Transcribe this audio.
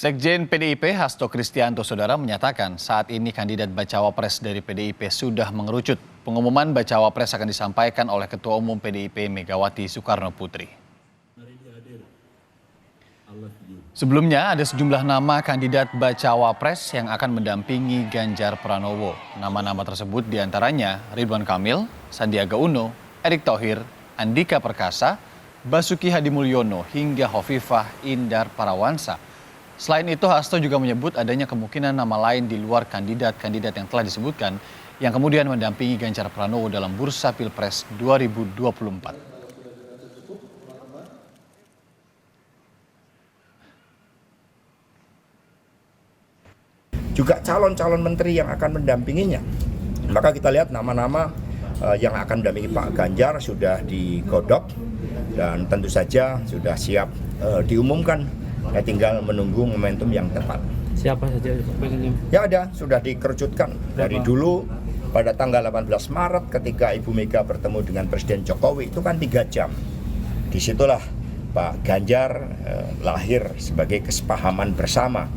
Sekjen PDIP Hasto Kristianto Saudara menyatakan saat ini kandidat bacawa pres dari PDIP sudah mengerucut. Pengumuman bacawa pres akan disampaikan oleh Ketua Umum PDIP Megawati Soekarno Putri. Sebelumnya ada sejumlah nama kandidat bacawa pres yang akan mendampingi Ganjar Pranowo. Nama-nama tersebut diantaranya Ridwan Kamil, Sandiaga Uno, Erick Thohir, Andika Perkasa, Basuki Hadimulyono hingga Hovifah Indar Parawansa. Selain itu, Hasto juga menyebut adanya kemungkinan nama lain di luar kandidat-kandidat yang telah disebutkan yang kemudian mendampingi Ganjar Pranowo dalam bursa Pilpres 2024. Juga calon-calon menteri yang akan mendampinginya. Maka kita lihat nama-nama yang akan mendampingi Pak Ganjar sudah digodok dan tentu saja sudah siap diumumkan. Ya, tinggal menunggu momentum yang tepat. Siapa saja pengennya? Ya ada, sudah dikerucutkan. Dari dulu pada tanggal 18 Maret ketika Ibu Mega bertemu dengan Presiden Jokowi itu kan 3 jam. Disitulah Pak Ganjar lahir sebagai kesepahaman bersama.